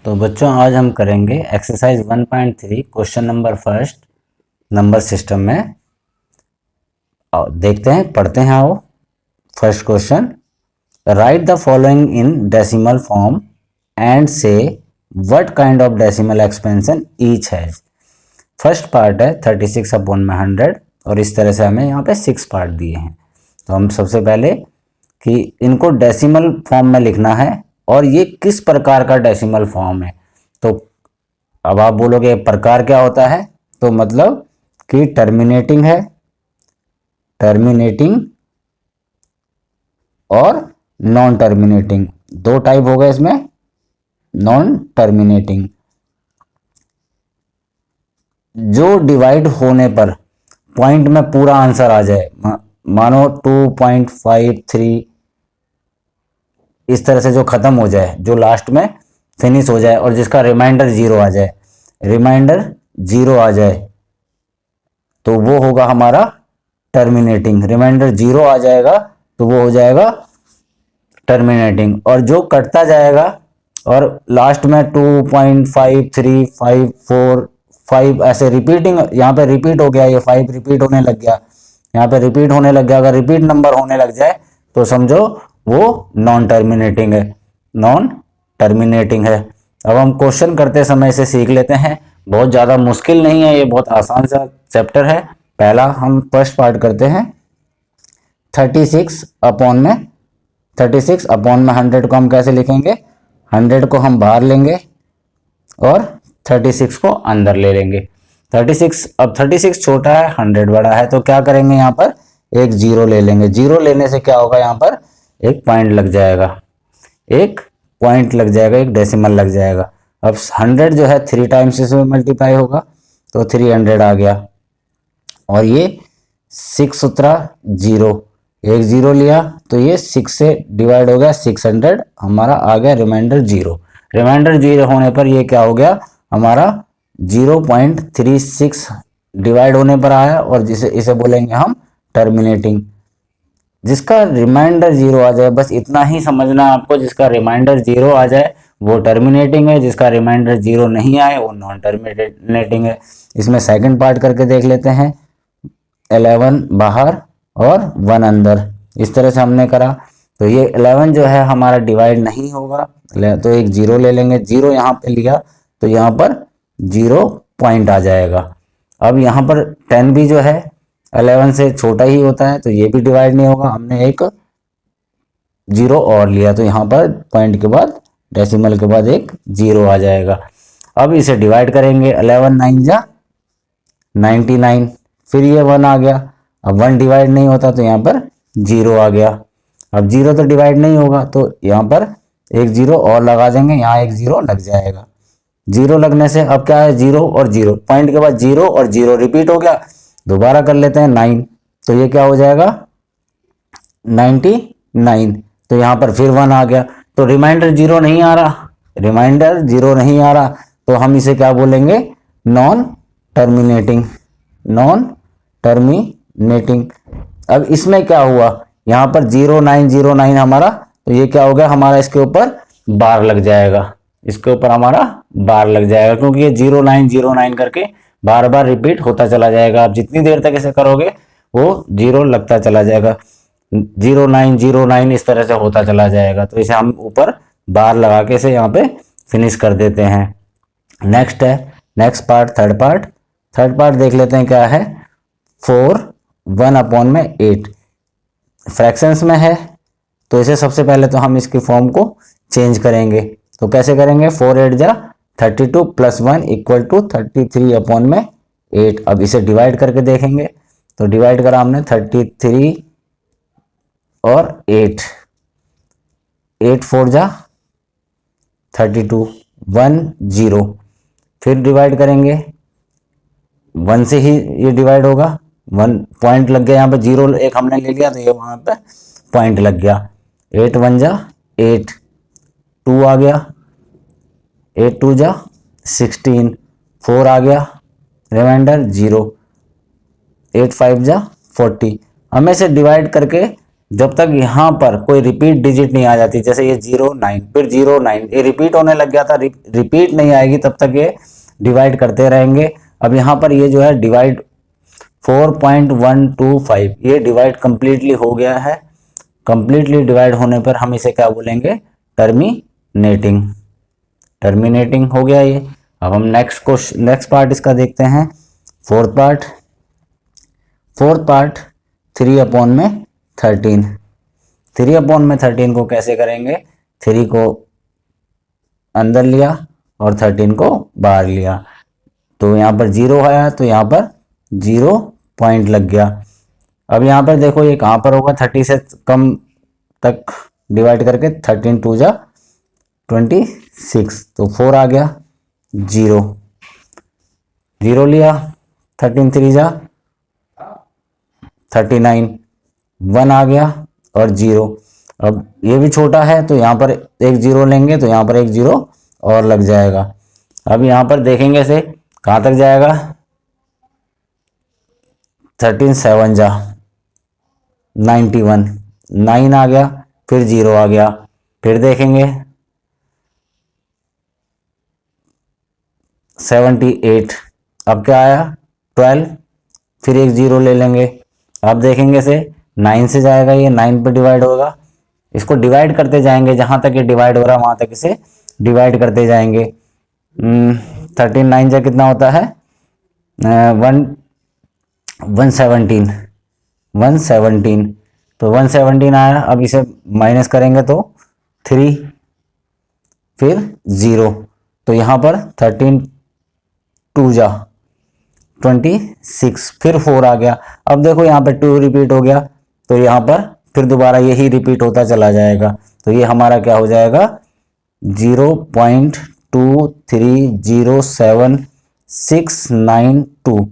तो बच्चों आज हम करेंगे exercise 1.3 question number first number system में। देखते हैं, पढ़ते हैं। आओ, first question, write the following in decimal form and say what kind of decimal expansion each has. First part है 36/100 और इस तरह से हमें यहाँ पे 6 पार्ट दिए हैं। तो हम सबसे पहले कि इनको डेसिमल फॉर्म में लिखना है और ये किस प्रकार का डेसिमल फॉर्म है। तो अब आप बोलोगे प्रकार क्या होता है, तो मतलब कि टर्मिनेटिंग है, टर्मिनेटिंग और नॉन टर्मिनेटिंग, दो टाइप हो गए इसमें। नॉन टर्मिनेटिंग जो डिवाइड होने पर पॉइंट में पूरा आंसर आ जाए, मानो 2.53 इस तरह से जो खत्म हो जाए, जो लास्ट में फिनिश हो जाए और जिसका रिमाइंडर 0 आ जाए, रिमाइंडर 0 आ जाए तो वो होगा हमारा टर्मिनेटिंग। रिमाइंडर 0 आ जाएगा तो वो हो जाएगा टर्मिनेटिंग। और जो कटता जाएगा और लास्ट में 2.53 5 4 5 ऐसे रिपीटिंग, यहाँ पे रिपीट हो गया, ये 5 रिपीट होने लग गया, यहाँ पे रिपीट होने लग गया। अगर रिपीट नंबर होने लग जाए तो समझो वो नॉन टर्मिनेटिंग है, नॉन टर्मिनेटिंग है। अब हम क्वेश्चन करते समय इसे सीख लेते हैं। बहुत ज़्यादा मुश्किल नहीं है, ये बहुत आसान सा चैप्टर है। पहला हम फर्स्ट पार्ट करते हैं। 36 अपॉन में 100 को हम कैसे लिखेंगे, 100 को हम बाहर लेंगे और 36 को अंदर ले लेंगे। 36, अब 36 छोटा है, 100 बड़ा है, तो क्या करेंगे, यहाँ पर एक जीरो ले लेंगे। जीरो लेने से क्या होगा, यहाँ पर एक पॉइंट लग जाएगा, एक पॉइंट लग जाएगा, एक डेसिमल लग जाएगा। अब 100 जो है 3 टाइम्स इसमें मल्टीप्लाई होगा तो 300 आ गया। और ये 6 उतरा, जीरो, एक जीरो लिया तो ये 6 से डिवाइड हो गया, 600 हमारा आ गया रिमाइंडर 0। रिमाइंडर 0 होने पर ये क्या हो गया हमारा 0.36 डिवाइड होने पर आया और जिसे इसे बोलेंगे हम टर्मिनेटिंग। जिसका रिमाइंडर 0 आ जाए, बस इतना ही समझना आपको, जिसका रिमाइंडर 0 आ जाए वो टर्मिनेटिंग है, जिसका रिमाइंडर 0 नहीं आए वो नॉन टर्मिनेटिंग है। इसमें सेकंड पार्ट करके देख लेते हैं। 11 बाहर और 1 अंदर, इस तरह से हमने करा तो ये 11 जो है हमारा डिवाइड नहीं होगा, तो एक जीरो ले लेंगे। जीरो यहाँ पे लिया तो यहाँ पर 0 पॉइंट आ जाएगा। अब यहाँ पर 10 भी जो है 11 से छोटा ही होता है तो ये भी डिवाइड नहीं होगा, हमने एक जीरो और लिया तो यहाँ पर पॉइंट के बाद, डेसिमल के बाद एक जीरो आ जाएगा। अब इसे डिवाइड करेंगे, 11 9 जा 99, फिर ये 1 आ गया। अब 1 डिवाइड नहीं होता तो यहाँ पर 0 आ गया। अब 0 तो डिवाइड नहीं होगा तो यहाँ पर एक जीरो और लगा देंगे, यहाँ एक जीरो लग जाएगा। जीरो लगने से अब क्या है, 0 और 0, पॉइंट के बाद 0 और 0 रिपीट हो गया। दोबारा कर लेते हैं 9, तो ये क्या हो जाएगा 99, तो यहाँ पर फिर 1 आ गया। तो रिमाइंडर 0 नहीं आ रहा, रिमाइंडर 0 नहीं आ रहा तो हम इसे क्या बोलेंगे, नॉन टर्मिनेटिंग, नॉन टर्मिनेटिंग। अब इसमें क्या हुआ, यहाँ पर 0909 हमारा, तो ये क्या हो गया हमारा, इसके ऊपर बार लग जाएगा, इसके ऊपर हमारा बार लग जाएगा, क्योंकि ये 0909 करके बार बार रिपीट होता चला जाएगा। आप जितनी देर तक इसे करोगे वो 0 लगता चला जाएगा, 0909 इस तरह से होता चला जाएगा। तो इसे हम ऊपर बार लगा के इसे यहाँ पे फिनिश कर देते हैं। नेक्स्ट है, नेक्स्ट पार्ट, थर्ड पार्ट देख लेते हैं क्या है। 4 1 अपॉन में 8 फ्रैक्शंस में है, तो इसे सबसे पहले तो हम इसकी फॉर्म को चेंज करेंगे। तो कैसे करेंगे, 4 8 जा 32 प्लस 1 इक्वल टू 33 अपॉन में 8। अब इसे डिवाइड करके देखेंगे, तो डिवाइड करा हमने 33 और 8, 8 4 जा 32, 1 0, फिर डिवाइड करेंगे 1 से ही ये डिवाइड होगा, 1 पॉइंट लग गया, यहाँ पे 0 एक हमने ले लिया तो ये वहाँ पे पॉइंट लग गया। 8 1 जा 8, 2 आ गया, 8 2 जा 16, 4 आ गया, रिमाइंडर 0, 8 5 जा 40। हमें से डिवाइड करके जब तक यहाँ पर कोई रिपीट डिजिट नहीं आ जाती, जैसे ये 09 फिर 09 ये रिपीट होने लग गया था, रिपीट नहीं आएगी तब तक ये डिवाइड करते रहेंगे। अब यहाँ पर ये जो है डिवाइड 4.125 ये डिवाइड कंप्लीटली हो गया है। कंप्लीटली डिवाइड होने पर हम इसे क्या बोलेंगे, टर्मिनेटिंग। टर्मिनेटिंग हो गया ये। अब हम नेक्स्ट पार्ट इसका देखते हैं, फोर्थ पार्ट 3/13। 3/13 को कैसे करेंगे, 3 को अंदर लिया और 13 को बाहर लिया, तो यहाँ पर 0 आया, तो यहाँ पर 0 पॉइंट लग गया। अब यहाँ पर देखो ये कहाँ पर होगा, 30 से कम तक डिवाइड करके 13 2 जा 26, तो 4 आ गया, 0 लिया, 13 3 जा 39, 1 आ गया और 0। अब ये भी छोटा है तो यहाँ पर एक 0 लेंगे, तो यहाँ पर एक 0 और लग जाएगा। अब यहाँ पर देखेंगे से कहाँ तक जाएगा, 13 7 जा 91, 9 आ गया, फिर 0 आ गया, फिर देखेंगे 78, अब क्या आया 12, फिर एक 0 ले लेंगे। अब देखेंगे से 9 से जाएगा, ये 9 पे डिवाइड होगा, इसको डिवाइड करते जाएंगे, जहां तक ये डिवाइड हो रहा है वहां तक इसे डिवाइड करते जाएंगे। 13 9 जा कितना होता है, 117, तो 117 आया। अब इसे माइनस करेंगे तो 3, फिर 0, तो यहाँ पर 13 2 जा 26, फिर 4 आ गया। अब देखो यहाँ पे 2 रिपीट हो गया, तो यहाँ पर फिर दोबारा यही रिपीट होता चला जाएगा, तो ये हमारा क्या हो जाएगा 0.2307692।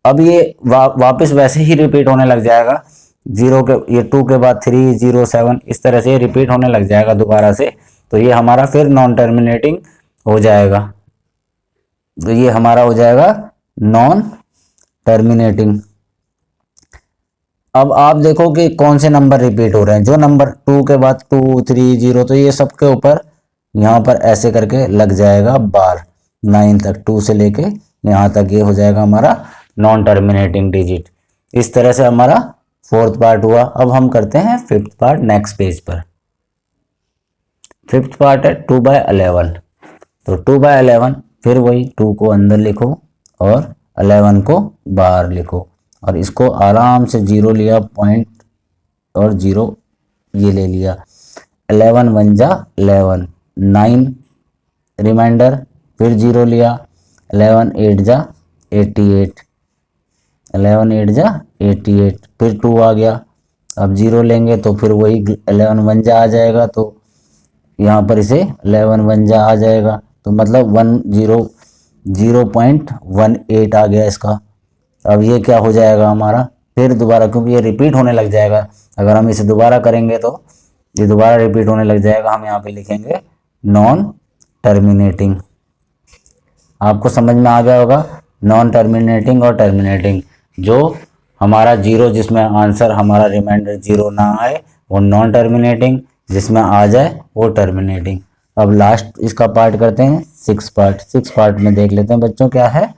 अब ये वापस वैसे ही रिपीट होने लग जाएगा, 0 के ये 2 के बाद 3 0 7 इस तरह से रिपीट होने लग जाएगा दोबारा से, तो ये हमारा फिर नॉन टर्मिनेटिंग हो जाएगा। तो ये हमारा हो जाएगा नॉन टर्मिनेटिंग। अब आप देखो कि कौन से नंबर रिपीट हो रहे हैं, जो नंबर 2 के बाद 2 3 0, तो ये सबके ऊपर यहाँ पर ऐसे करके लग जाएगा बार 9 तक, 2 से लेके यहाँ तक ये हो जाएगा हमारा नॉन टर्मिनेटिंग डिजिट। इस तरह से हमारा फोर्थ पार्ट हुआ। अब हम करते हैं फिफ्थ पार्ट नेक्स्ट पेज पर। फिफ्थ पार्ट है 2/11, तो 2/11 फिर वही 2 को अंदर लिखो और 11 को बाहर लिखो, और इसको आराम से 0 लिया पॉइंट और 0 ये ले लिया। 11 1 जा 11, 9 रिमाइंडर, फिर 0 लिया, 11 8 जा 88, 11 8 जा 88, फिर 2 आ गया। अब 0 लेंगे तो फिर वही 11 1 जा आ जाएगा, तो यहाँ पर इसे 11 1 जा आ जाएगा, तो मतलब 0.18 आ गया इसका। अब ये क्या हो जाएगा हमारा, फिर दोबारा, क्योंकि ये रिपीट होने लग जाएगा, अगर हम इसे दोबारा करेंगे तो ये दोबारा रिपीट होने लग जाएगा। हम यहाँ पे लिखेंगे नॉन टर्मिनेटिंग। आपको समझ में आ गया होगा, नॉन टर्मिनेटिंग और टर्मिनेटिंग। जो हमारा 0 जिसमें आंसर हमारा रिमाइंडर 0 ना आए वो नॉन टर्मिनेटिंग, जिसमें आ जाए वो टर्मिनेटिंग। अब लास्ट इसका पार्ट करते हैं, सिक्स पार्ट में देख लेते हैं बच्चों क्या है।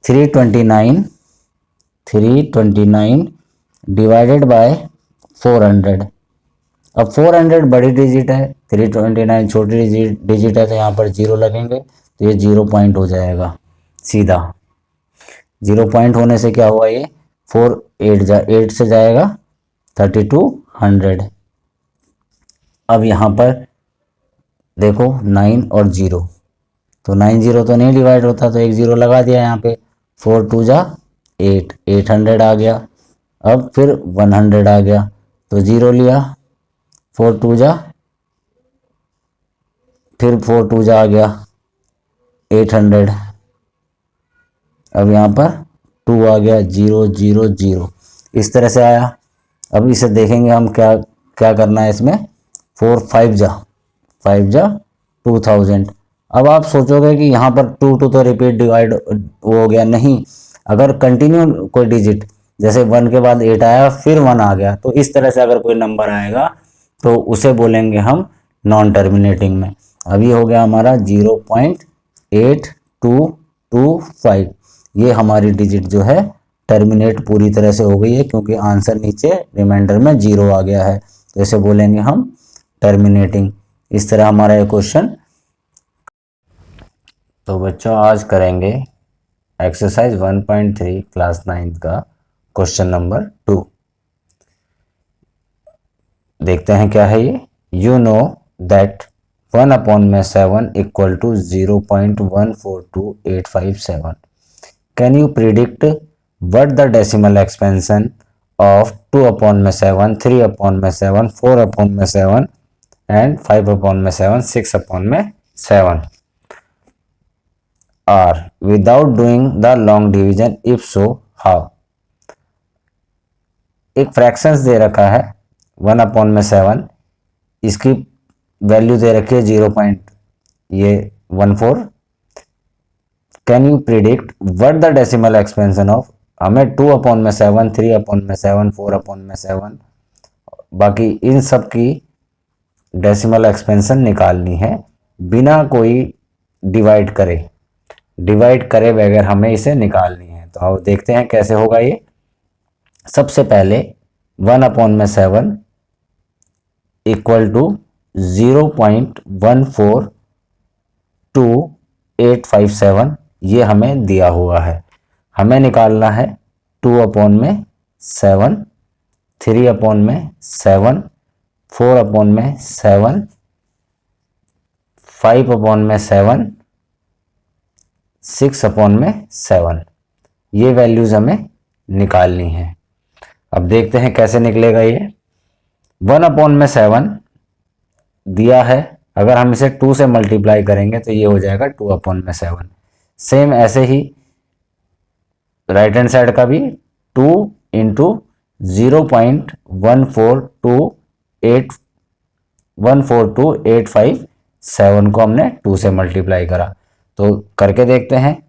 329 डिवाइडेड बाय 400। अब 400 बड़ी डिजिट है, 329 छोटी डिजिट है, तो यहाँ पर 0 लगेंगे, तो ये 0 पॉइंट हो जाएगा सीधा। 0 पॉइंट होने से क्या हुआ, ये 4 8 से जाएगा 3200। अब यहाँ पर देखो 9 और 0, तो 9 0 तो नहीं डिवाइड होता, तो एक 0 लगा दिया यहाँ पे। 4 2 जा 8, 800 आ गया। अब फिर 100 आ गया, तो 0 लिया, 4 2 जा, फिर 4 2 जा आ गया 800। अब यहाँ पर 2 आ गया, 0 0 0 इस तरह से आया। अब इसे देखेंगे हम क्या क्या करना है इसमें। 4 5 जा 2000। अब आप सोचोगे कि यहाँ पर 2 2 तो रिपीट डिवाइड हो गया, नहीं, अगर कंटिन्यू कोई डिजिट जैसे 1 के बाद 8 आया फिर 1 आ गया, तो इस तरह से अगर कोई नंबर आएगा तो उसे बोलेंगे हम नॉन टर्मिनेटिंग में। अभी हो गया हमारा 0.8225, ये हमारी डिजिट जो है टर्मिनेट पूरी तरह से हो गई है, क्योंकि आंसर नीचे रिमाइंडर में 0 आ गया है, तो इसे बोलेंगे हम टर्मिनेटिंग। इस तरह हमारा ये क्वेश्चन। तो बच्चों आज करेंगे एक्सरसाइज 1.3 क्लास 9 का क्वेश्चन नंबर 2। देखते हैं क्या है ये। You know that 1/7 equal to 0.142857। Can you predict what the decimal expansion of 2/7, 3/7, 4/7 and 5/7, 6/7 are without doing the long division? If so, how? एक फ्रैक्शंस दे रखा है 1/7, इसकी वैल्यू दे रखी है 0.14। Can you predict what the decimal expansion of, हमें 2/7, 3/7, 4/7 बाकी इन सब की डेसिमल एक्सपेंशन निकालनी है बिना कोई डिवाइड करे बगैर हमें इसे निकालनी है। तो अब देखते हैं कैसे होगा ये। सबसे पहले 1/7 इक्वल टू 0.142857 ये हमें दिया हुआ है। हमें निकालना है 2/7, 3/7, 4/7, 5/7, 6/7, ये वैल्यूज हमें निकालनी है। अब देखते हैं कैसे निकलेगा ये। 1/7 दिया है, अगर हम इसे 2 से मल्टीप्लाई करेंगे तो ये हो जाएगा 2/7। सेम ऐसे ही राइट हैंड साइड का भी 2 इंटू 0.142857 को हमने 2 से मल्टीप्लाई करा, तो करके देखते हैं।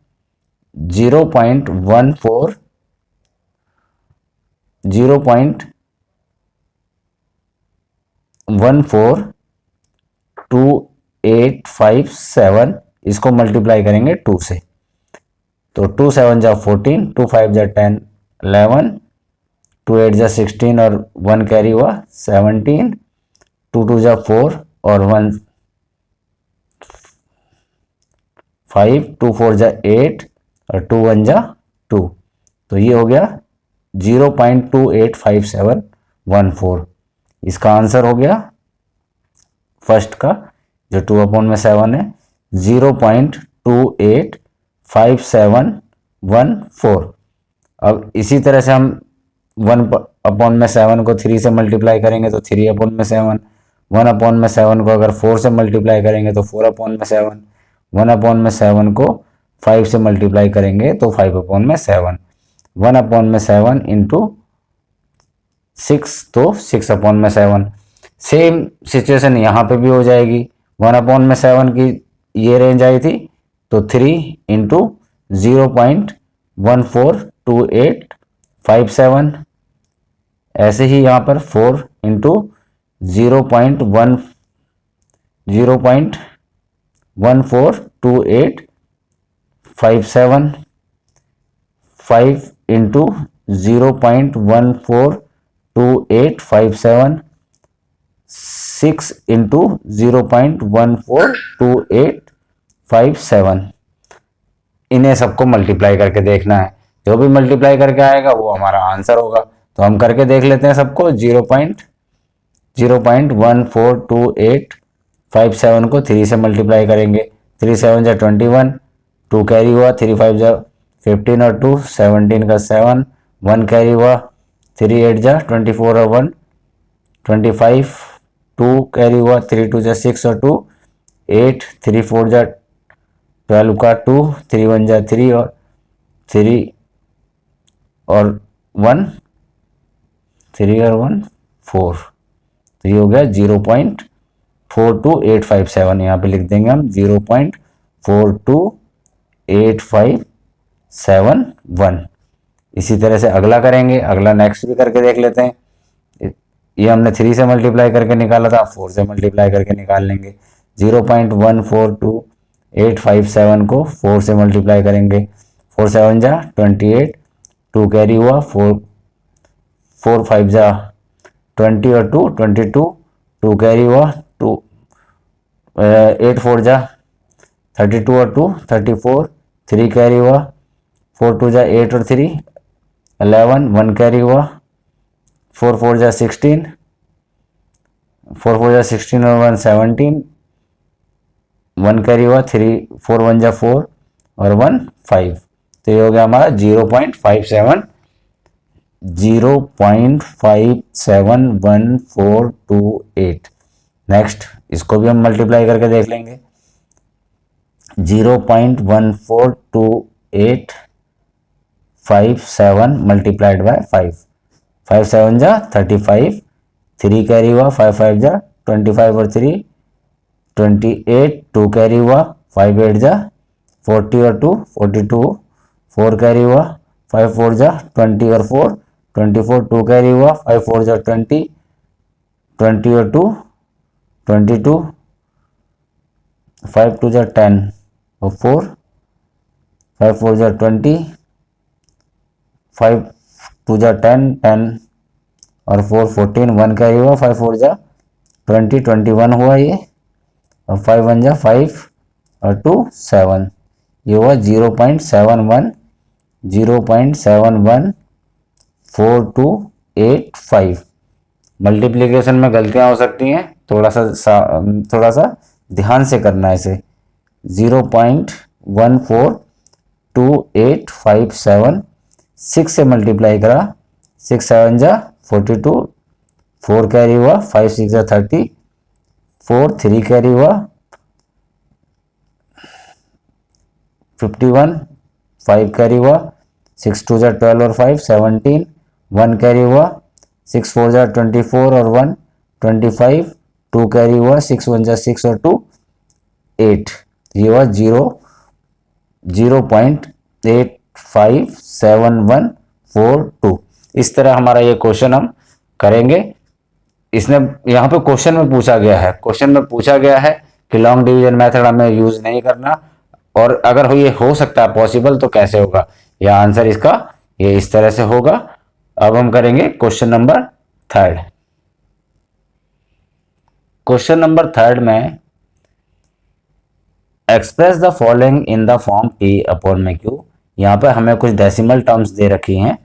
0.142857 इसको मल्टीप्लाई करेंगे 2 से, तो 2 7 जा 14, 2 5 जा 10, 11, 2 8 जा 16 और 1 कैरी हुआ 17, 2 2 जा 4 और 1 5, 2 4 जा 8 और 2 1 जा 2, तो ये हो गया 0.285714। इसका आंसर हो गया फर्स्ट का जो 2/7 है 0.285714। अब इसी तरह से हम 1/7 को 3 से मल्टीप्लाई करेंगे तो 3/7, 1/7 को अगर 4 से मल्टीप्लाई करेंगे तो 4/7, 1/7 को 5 से मल्टीप्लाई करेंगे तो 5/7, 1/7 इंटू 6 तो 6/7। सेम सिचुएशन यहाँ पे भी हो जाएगी। 1/7 की ये रेंज आई थी तो 3 इंटू 0.142857, ऐसे ही यहाँ पर 4 इंटू 0.142857, 5 इंटू 0.142857, 6 इंटू 0.142857। इन्हें सबको मल्टीप्लाई करके देखना है, जो भी मल्टीप्लाई करके आएगा वो हमारा आंसर होगा। तो हम करके देख लेते हैं सबको। 0.142857 को 3 से मल्टीप्लाई करेंगे, 3 7 जा 21, 2 कैरी हुआ, 3 5 जा 15 और 2 17 का 7, 1 कैरी हुआ, 3 8 जा 24 और 1 25, 2 कैरी हुआ, 3 2 जा 6 और 2 8, 3 4 जा 12 का 2, 3 1 जा 3 और 3 और 1, 3 और 1 4, तो ये हो गया 0.42857। यहाँ पे लिख देंगे हम 0.42857 इसी तरह से अगला करेंगे, अगला नेक्स्ट भी करके देख लेते हैं। ये हमने 3 से मल्टीप्लाई करके निकाला था, 4 से मल्टीप्लाई करके निकाल लेंगे। 0.14287 को 4 से मल्टीप्लाई करेंगे, 4 7 जा 28, 2 कैरी हुआ, 4 4 5 जा 20 और 2 22, 2 कैरी हुआ, 2 8 4 जा 32 और 2 34, 3 कैरी हुआ, 4 2 जा 8 और 3 11, 1 कैरी हुआ, 4 4 जा 16, 4 4 जा 16 और 1 17, 1 कैरी हुआ, 3 4 1 जा 4 और 1 5। तो ये हो गया हमारा 0.571428। नेक्स्ट इसको भी हम मल्टीप्लाई करके देख लेंगे। 0.142857 मल्टीप्लाइड बाय 5, 5 7 जा 35, 3 कैरी हुआ, 5 5 जा 25 और 3 28, 2 कैरी हुआ, 5 8 जा 40 और 2 42, 4 कैरी हुआ, 5 4 जा 20 और 4 24, 2 कैरी हुआ, 5 4 जा 20 20 और 2 22, 5 2 जा 10 और 4 5 4 जा 20, 5 2 जा 10 10 और 4 14, 1 कैरी हुआ, 5 4 जा 20 21 हुआ ये, और 5 1 जा 5 और 2 7। ये हुआ 0.714285। मल्टीप्लिकेशन में गलतियां हो सकती हैं, थोड़ा सा ध्यान से करना है इसे। 0.142857, 6 से मल्टीप्लाई करा, 6 7 जा 42, 4 कैरी हुआ, 5 6 जा 30, 4 3 कैरी हुआ, 51, 5 कैरी हुआ, 6 2 जा 12 और 5 17, 1 कैरी हुआ, 6 4 जा 24 और 1 25, 2 कैरी हुआ, 6 1 जा 6 और 2 8। ये हुआ 0.857142। इस तरह हमारा ये क्वेश्चन हम करेंगे। इसने यहाँ पे क्वेश्चन में पूछा गया है कि लॉन्ग डिवीजन मेथड हमें यूज नहीं करना, और अगर ये हो सकता है पॉसिबल तो कैसे होगा, या आंसर इसका ये इस तरह से होगा। अब हम करेंगे क्वेश्चन नंबर 3। क्वेश्चन नंबर 3 में express the following in the form P upon में Q। यहाँ पे हमें कुछ डेसिमल टर्म्स दे रखी हैं,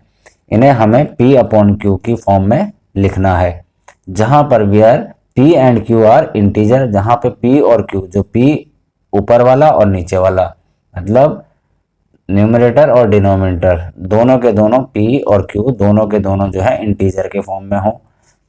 इन्हें हमें P अपॉन Q की फॉर्म में लिखना है, जहां पर where P and Q are integer, जहां पे P और Q, जो P ऊपर वाला और नीचे वाला, मतलब न्यूमरेटर और डिनोमिनेटर, दोनों के दोनों P और Q दोनों के दोनों जो है इंटीजर के फॉर्म में हो।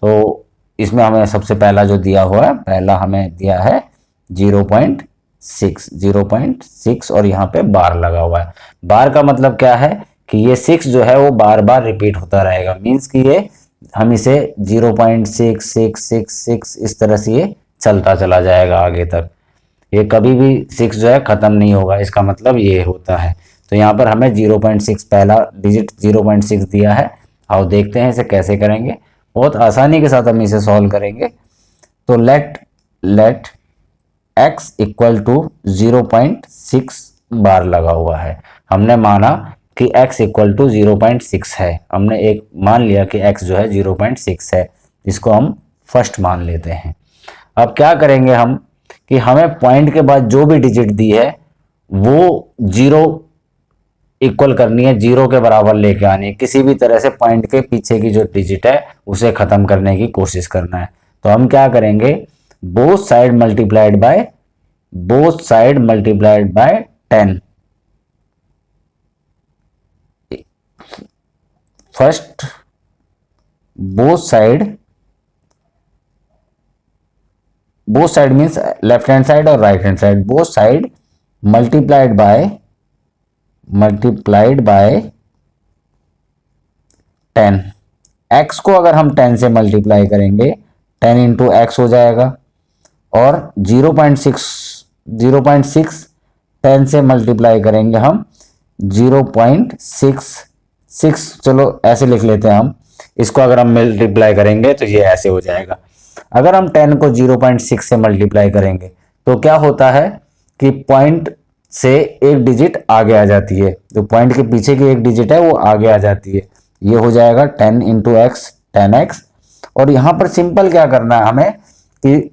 तो इसमें हमें सबसे पहला जो दिया हुआ है, पहला हमें दिया है 0.6 और यहाँ पे बार लगा हुआ है। बार का मतलब क्या है कि ये 6 जो है वो बार बार रिपीट होता रहेगा, मीन्स कि ये हम इसे 0.6666 इस तरह से ये चलता चला जाएगा आगे तक, ये कभी भी 6 जो है खत्म नहीं होगा, इसका मतलब ये होता है। तो यहाँ पर हमें 0.6 पहला डिजिट 0.6 दिया है। आओ देखते हैं इसे कैसे करेंगे, बहुत आसानी के साथ हम इसे सॉल्व करेंगे। तो लेट x इक्वल टू 0.6 बार लगा हुआ है, हमने माना कि x इक्वल टू 0.6 है, हमने एक मान लिया कि x जो है 0.6 है, इसको हम फर्स्ट मान लेते हैं। अब क्या करेंगे हम कि हमें पॉइंट के बाद जो भी डिजिट दी है वो 0 इक्वल करनी है, 0 के बराबर लेके आनी है, किसी भी तरह से पॉइंट के पीछे की जो डिजिट है उसे खत्म करने की कोशिश करना है। तो हम क्या करेंगे, both side multiplied by 10। First both side means left hand side और right hand side, both side multiplied by 10। x को अगर हम 10 से मल्टीप्लाई करेंगे 10 इंटू एक्स हो जाएगा, और 0.6 10 से मल्टीप्लाई करेंगे हम 0.6 6, चलो ऐसे लिख लेते हैं हम, इसको अगर हम मल्टीप्लाई करेंगे तो ये ऐसे हो जाएगा। अगर हम 10 को 0.6 से मल्टीप्लाई करेंगे तो क्या होता है कि पॉइंट से एक डिजिट आगे आ जाती है, जो पॉइंट के पीछे की एक डिजिट है वो आगे आ जाती है। ये हो जाएगा 10 इंटू एक्स, 10x। और यहाँ पर सिंपल क्या करना है हमें कि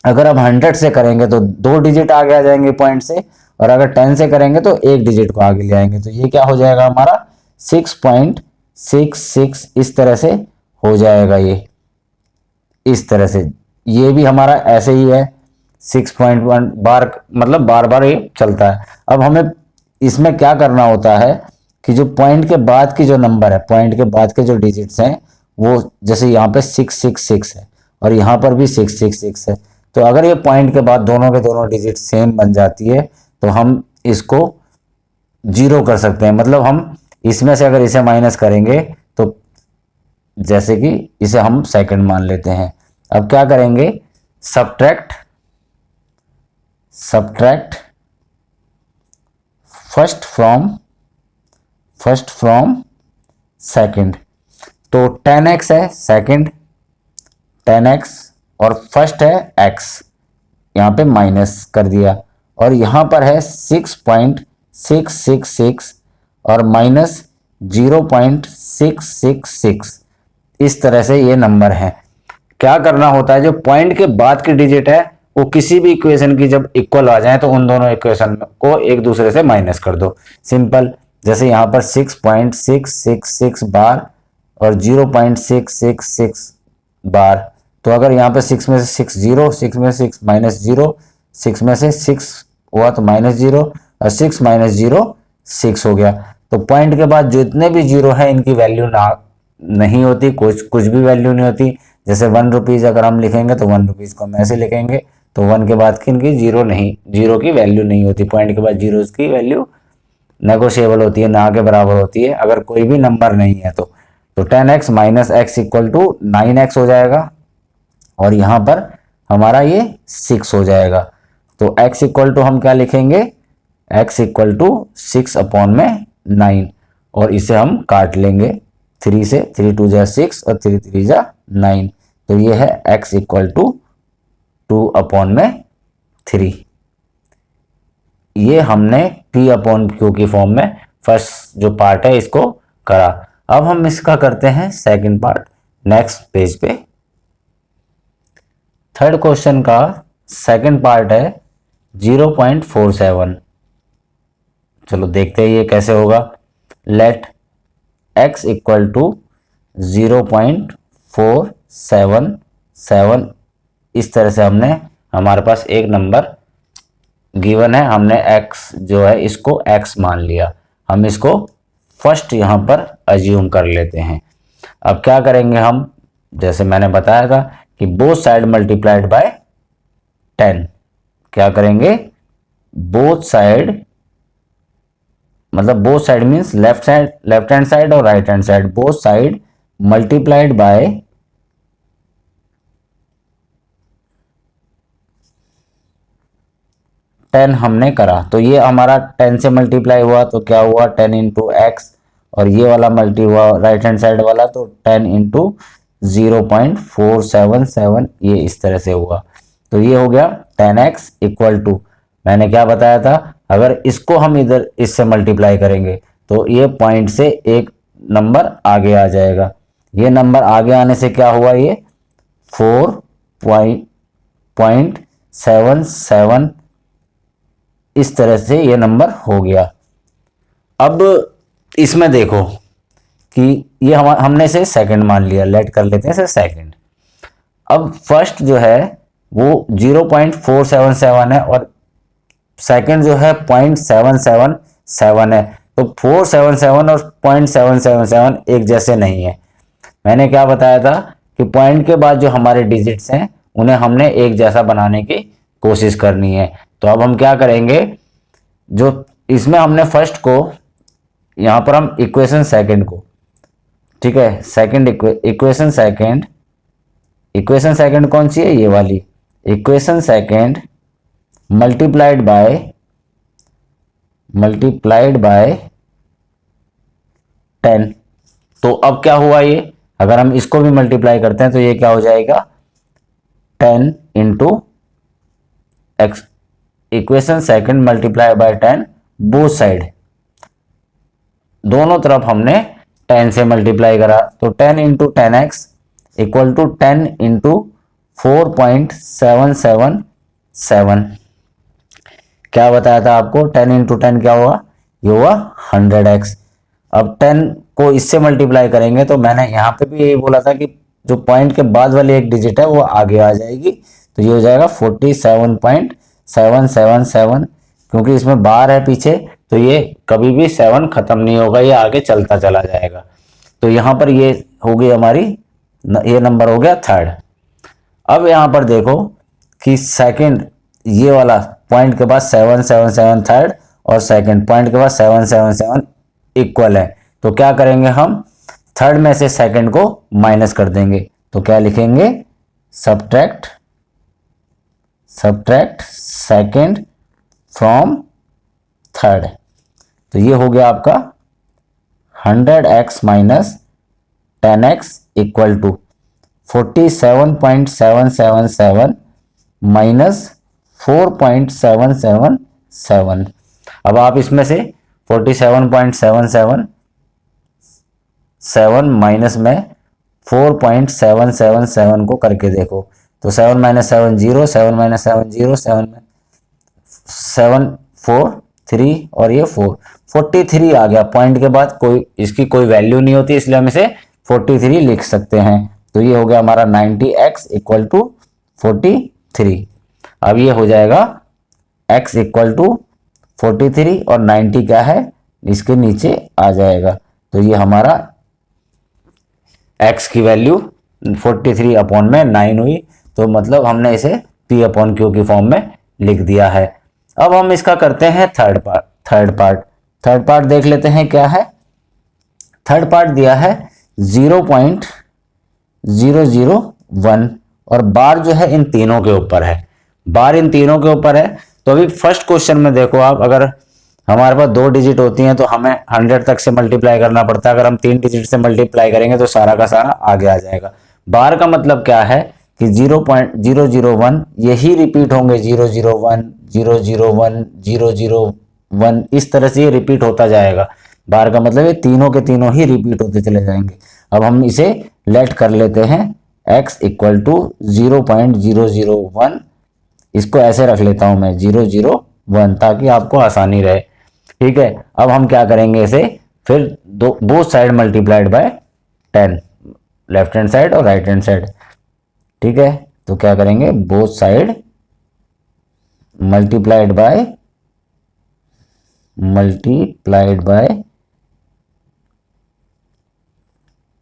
अगर हम 100 से करेंगे तो 2 डिजिट आगे आ जाएंगे पॉइंट से, और अगर 10 से करेंगे तो एक डिजिट को आगे ले आएंगे। तो ये क्या हो जाएगा हमारा 6.66, इस तरह से हो जाएगा। ये इस तरह से, ये भी हमारा ऐसे ही है 6.1 बार, मतलब बार बार ये चलता है। अब हमें इसमें क्या करना होता है कि जो पॉइंट के बाद की जो नंबर है, पॉइंट के बाद के जो डिजिट्स हैं वो, जैसे यहाँ पे 666 है और यहाँ पर भी 666 है, तो अगर ये पॉइंट के बाद दोनों के दोनों डिजिट सेम बन जाती है तो हम इसको जीरो कर सकते हैं। मतलब हम इसमें से अगर इसे माइनस करेंगे तो, जैसे कि इसे हम सेकंड मान लेते हैं। अब क्या करेंगे, सब्ट्रैक्ट फर्स्ट फ्रॉम सेकंड। तो 10x है सेकंड, 10x और फर्स्ट है x, यहाँ पे माइनस कर दिया, और यहाँ पर है 6.666 और माइनस 0.666, इस तरह से ये नंबर है। क्या करना होता है, जो पॉइंट के बाद की डिजिट है वो किसी भी इक्वेशन की जब इक्वल आ जाए तो उन दोनों इक्वेशन को एक दूसरे से माइनस कर दो, सिंपल। जैसे यहाँ पर 6.666 बार और 0.666 बार, तो अगर यहाँ पे 6 में से 6 0, 6 में से 6 माइनस 0, 6 में से 6 हुआ तो माइनस 0, और 6 माइनस 0 6 हो गया। तो पॉइंट के बाद जितने भी जीरो है इनकी वैल्यू नहीं होती, कुछ भी वैल्यू नहीं होती। जैसे 1 रुपीज़ अगर हम लिखेंगे तो 1 रुपीज़ को हम ऐसे लिखेंगे, तो 1 के बाद की इनकी जीरो की वैल्यू नहीं होती। पॉइंट के बाद जीरो की वैल्यू नेगोशिएबल होती है, ना के बराबर होती है अगर कोई भी नंबर नहीं है तो 10x minus x equal to 9x हो जाएगा, और यहाँ पर हमारा ये 6 हो जाएगा। तो x इक्वल टू हम क्या लिखेंगे, x इक्वल टू 6 अपॉन में 9, और इसे हम काट लेंगे 3 से, 3 2 जा 6 और 3 3 जा 9, तो ये है x इक्वल टू 2 अपॉन में 3। ये हमने p अपॉन क्यू की फॉर्म में फर्स्ट जो पार्ट है इसको करा। अब हम इसका करते हैं सेकंड पार्ट नेक्स्ट पेज पे। थर्ड क्वेश्चन का सेकंड पार्ट है 0.47। चलो देखते हैं ये कैसे होगा। लेट x इक्वल टू 0.477, इस तरह से हमारे पास एक नंबर गिवन है, हमने x जो है इसको x मान लिया, हम इसको फर्स्ट यहां पर अज्यूम कर लेते हैं। अब क्या करेंगे हम, जैसे मैंने बताया था कि बोथ साइड मल्टीप्लाइड बाय 10, क्या करेंगे, बोथ साइड, मतलब both side means left hand side और right hand side, both side multiplied by 10 हमने करा, तो ये हमारा 10 से मल्टीप्लाई हुआ तो क्या हुआ 10 इंटू एक्स, और ये वाला मल्टी हुआ राइट हैंड साइड वाला तो 10 इंटू 0.477, ये इस तरह से हुआ। तो ये हो गया 10x इक्वल टू, मैंने क्या बताया था, अगर इसको हम इधर इससे मल्टीप्लाई करेंगे तो ये पॉइंट से एक नंबर आगे आ जाएगा। ये नंबर आगे आने से क्या हुआ, ये 4.77, इस तरह से ये नंबर हो गया। अब इसमें देखो कि ये हमने से सेकंड मान लिया, लेट कर लेते हैं इसे सेकंड। अब फर्स्ट जो है वो 0.477 है और सेकंड जो है 0.777 है, तो 477 और 0.777 एक जैसे नहीं है। मैंने क्या बताया था कि पॉइंट के बाद जो हमारे डिजिट्स हैं उन्हें हमने एक जैसा बनाने की कोशिश करनी है। तो अब हम क्या करेंगे, जो इसमें हमने फर्स्ट को, यहां पर हम इक्वेशन सेकंड को, ठीक है, सेकंड इक्वेशन सेकंड कौन सी है, ये वाली इक्वेशन सेकंड मल्टीप्लाइड बाय 10। तो अब क्या हुआ, ये अगर हम इसको भी मल्टीप्लाई करते हैं तो ये क्या हो जाएगा 10 into x, equation second multiply by 10 both side, दोनों तरफ हमने 10 से मल्टीप्लाई करा। तो 10 into 10x equal to 10 into 4.777। क्या बताया था आपको, 10 इंटू 10 क्या हुआ, ये हुआ 100x। अब 10 को इससे मल्टीप्लाई करेंगे तो मैंने यहाँ पे भी यही बोला था कि जो पॉइंट के बाद वाली एक डिजिट है वो आगे आ जाएगी, तो ये हो जाएगा 47.777, क्योंकि इसमें बार है पीछे तो ये कभी भी 7 खत्म नहीं होगा, ये आगे चलता चला जाएगा। तो यहाँ पर ये हो गई हमारी, ये नंबर हो गया थर्ड। अब यहाँ पर देखो कि सेकंड, ये वाला पॉइंट के बाद 777 थर्ड और सेकंड पॉइंट के बाद 777 इक्वल है, तो क्या करेंगे हम थर्ड में से सेकंड को माइनस कर देंगे। तो क्या लिखेंगे, सब्ट्रैक्ट सेकंड फ्रॉम थर्ड। तो ये हो गया आपका 100x minus 10x equal to 47.777 minus 4.777। अब आप इसमें से 47.777 माइनस में 4.777 को करके देखो, तो 7 माइनस 7 0, 7 माइनस 7 0, 7 4 3 और ये 43 आ गया। पॉइंट के बाद कोई इसकी कोई वैल्यू नहीं होती, इसलिए हम इसे 43 लिख सकते हैं। तो ये हो गया हमारा 90x इक्वल टू 43। अब ये हो जाएगा x इक्वल टू 43 और 90 क्या है, इसके नीचे आ जाएगा। तो ये हमारा x की वैल्यू 43 अपॉन में 9 हुई, तो मतलब हमने इसे p अपॉन क्यू की फॉर्म में लिख दिया है। अब हम इसका करते हैं थर्ड पार्ट देख लेते हैं क्या है। थर्ड पार्ट दिया है 0.001 और बार जो है इन तीनों के ऊपर है, तो अभी फर्स्ट क्वेश्चन में देखो आप, अगर हमारे पास 2 डिजिट होती हैं तो हमें 100 तक से मल्टीप्लाई करना पड़ता है, अगर हम 3 डिजिट से मल्टीप्लाई करेंगे तो सारा का सारा आगे आ जाएगा। बार का मतलब क्या है कि 0.001 यही रिपीट होंगे, 001 001 001, इस तरह से ये रिपीट होता जाएगा। बार का मतलब ये तीनों के तीनों ही रिपीट होते चले जाएंगे। अब हम इसे लेट कर लेते हैं x इक्वल टू 0.001, इसको ऐसे रख लेता हूं मैं 001 ताकि आपको आसानी रहे। ठीक है, अब हम क्या करेंगे इसे फिर both side multiplied by 10, left hand side और राइट हैंड साइड। ठीक है, तो क्या करेंगे बोथ साइड मल्टीप्लाइड बाय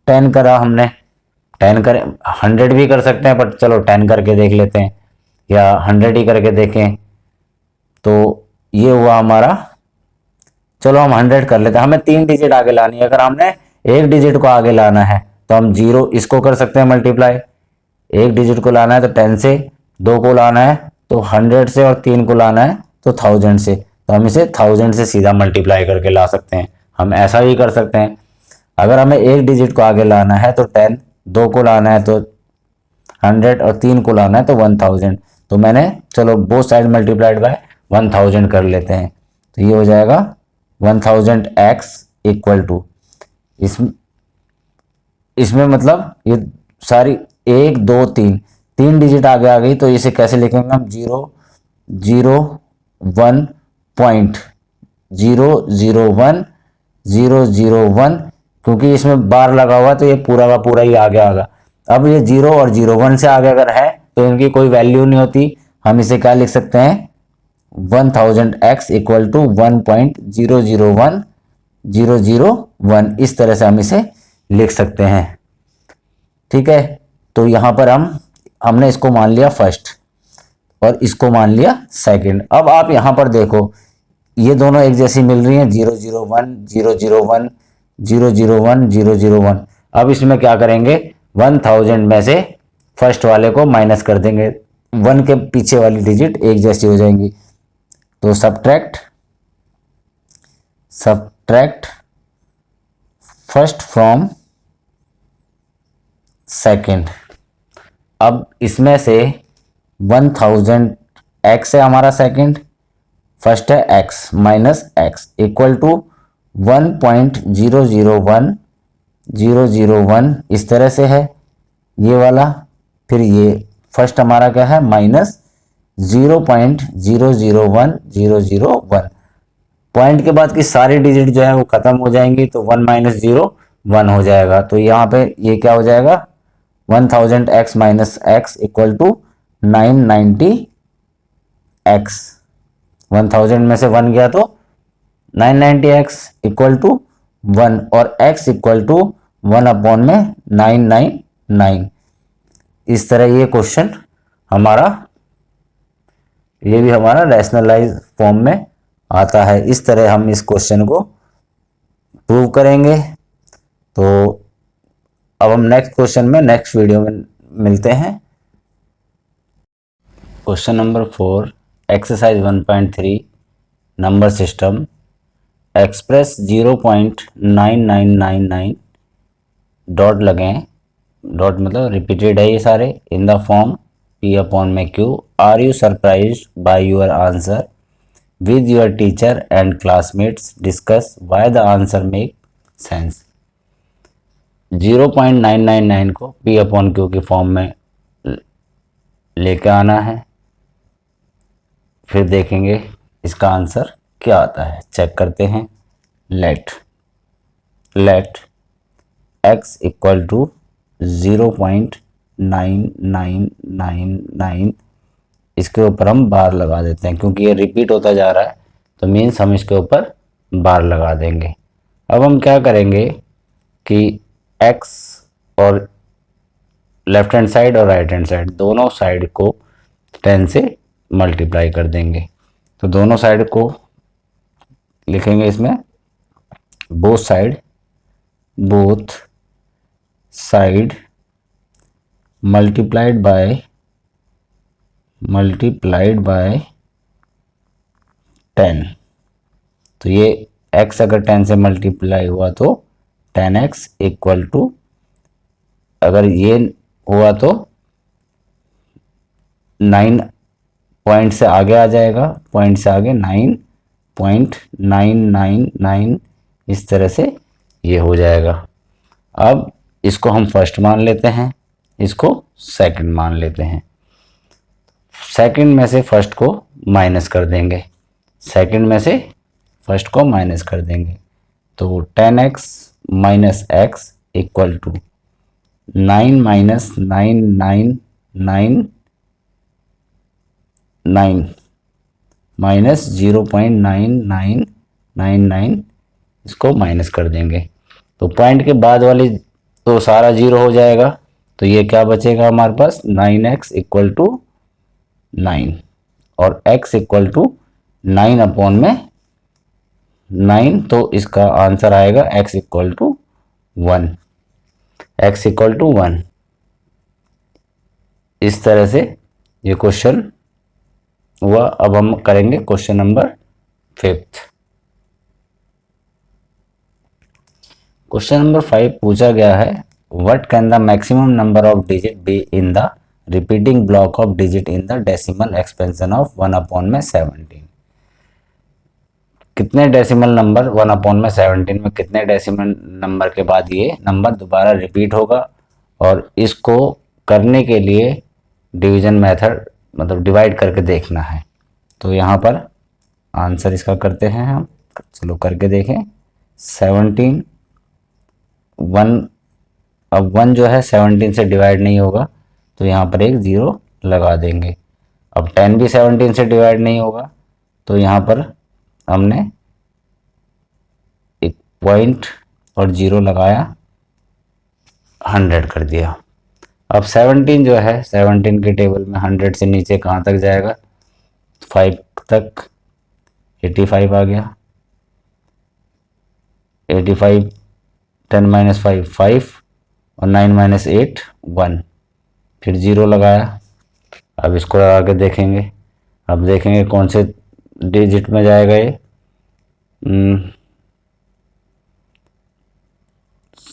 10 करा हमने, 10 कर 100 भी कर सकते हैं, पर चलो 10 करके देख लेते हैं, या 100 ही करके देखें। तो ये हुआ हमारा, चलो हम 100 कर लेते हैं। हमें 3 डिजिट आगे लानी है, अगर हमने एक डिजिट को आगे लाना है तो हम 0 इसको कर सकते हैं मल्टीप्लाई, एक डिजिट को लाना है तो 10 से, 2 को लाना है तो 100 से, और 3 को लाना है तो 1000 से, तो हम इसे 1000 से सीधा मल्टीप्लाई करके ला सकते हैं। हम ऐसा भी कर सकते हैं, अगर हमें एक डिजिट को आगे लाना है तो 10, 2 को लाना है तो 100 और 3 को लाना है तो 1000। तो मैंने चलो बोथ साइड मल्टीप्लाइड बाय 1000 कर लेते हैं, तो ये हो जाएगा 1000x इक्वल टू, इसमें मतलब ये सारी 1 2 3 डिजिट आगे आ गई, तो इसे कैसे लिखेंगे हम 0.001 क्योंकि इसमें बार लगा हुआ तो ये पूरा का पूरा ही आगे आगा। अब ये 0 और 01 से आगे अगर है तो इनकी कोई वैल्यू नहीं होती, हम इसे क्या लिख सकते हैं 1000x इक्वल टू 1.001001, इस तरह से हम इसे लिख सकते हैं। ठीक है, तो यहां पर हमने इसको मान लिया फर्स्ट और इसको मान लिया सेकंड। अब आप यहां पर देखो ये दोनों एक जैसी मिल रही हैं, 001 001 001 001। अब इसमें क्या करेंगे 1000 में से फर्स्ट वाले को माइनस कर देंगे, 1 के पीछे वाली डिजिट एक जैसी हो जाएंगी। तो सब्ट्रैक्ट फर्स्ट फ्रॉम सेकंड। अब इसमें से 1000 x है हमारा सेकंड, फर्स्ट है x minus x equal to 1.001001 इस तरह से है ये वाला। फिर ये फर्स्ट हमारा क्या है माइनस 0.001001। पॉइंट के बाद की सारी डिजिट जो है वो खत्म हो जाएंगी तो 1 माइनस 0 1 हो जाएगा। तो यहाँ पे ये क्या हो जाएगा 1000x minus x equal to 990x। 1000 में से 1 गया तो 990x इक्वल टू 1 और x इक्वल टू 1 अपॉन में 999। इस तरह ये क्वेश्चन हमारा, ये भी हमारा रैशनलाइज फॉर्म में आता है। इस तरह हम इस क्वेश्चन को प्रूव करेंगे। तो अब हम नेक्स्ट क्वेश्चन में नेक्स्ट वीडियो में मिलते हैं। Question number 4 exercise 1.3 number system express 0.9999 dot लगें, डॉट मतलब रिपीटेड है ये सारे, in the form p upon में q। Are you surprised by your answer with your teacher and classmates, discuss why the answer make sense। 0.999 को p upon Q के form में लेके आना है, फिर देखेंगे इसका आंसर क्या आता है। चेक करते हैं। लेट x इक्वल टू 0.9999, इसके ऊपर हम बार लगा देते हैं क्योंकि ये रिपीट होता जा रहा है तो मीन्स हम इसके ऊपर बार लगा देंगे। अब हम क्या करेंगे कि x और लेफ्ट हैंड साइड और राइट हैंड साइड दोनों साइड को 10 से मल्टीप्लाई कर देंगे। तो दोनों साइड को लिखेंगे इसमें बोथ साइड मल्टीप्लाइड बाय 10। तो ये x अगर 10 से मल्टीप्लाई हुआ तो 10x इक्वल टू, अगर ये हुआ तो 9 पॉइंट से आगे आ जाएगा, पॉइंट से आगे 9.999 इस तरह से ये हो जाएगा। अब इसको हम फर्स्ट मान लेते हैं, इसको सेकंड मान लेते हैं। सेकंड में से फर्स्ट को माइनस कर देंगे, सेकंड में से फर्स्ट को माइनस कर देंगे। तो 10x minus x equal to 9 minus 999 minus 0.9999, इसको माइनस कर देंगे। तो पॉइंट के बाद वाली तो सारा जीरो हो जाएगा। तो ये क्या बचेगा हमारे पास 9x इक्वल टू 9 और x इक्वल टू 9 अपॉन में 9। तो इसका आंसर आएगा x equal to 1, x equal to 1। इस तरह से ये क्वेश्चन हुआ। अब हम करेंगे क्वेश्चन नंबर 5। क्वेश्चन नंबर 5 पूछा गया है what can the maximum number of digit be in the repeating block of digit in the decimal expansion of 1 upon में 17। कितने डेसिमल नंबर 1 अपॉन में 17 में कितने डेसिमल नंबर के बाद ये नंबर दोबारा रिपीट होगा, और इसको करने के लिए डिवीजन मेथड मतलब डिवाइड करके देखना है। तो यहाँ पर आंसर इसका करते हैं हम, चलो करके देखें। 17 1, अब 1 जो है 17 से डिवाइड नहीं होगा तो यहाँ पर एक ज़ीरो लगा देंगे। अब 10 भी 17 से डिवाइड नहीं होगा तो यहाँ पर हमने एक पॉइंट और ज़ीरो लगाया, 100 कर दिया। अब 17 जो है 17 के टेबल में 100 से नीचे कहाँ तक जाएगा, 5 तक, 85 आ गया। 85 10 माइनस 5 5 और 9 माइनस 8 1, फिर ज़ीरो लगाया। अब इसको लगा के देखेंगे, अब देखेंगे कौन से डिजिट में जाएगा ये।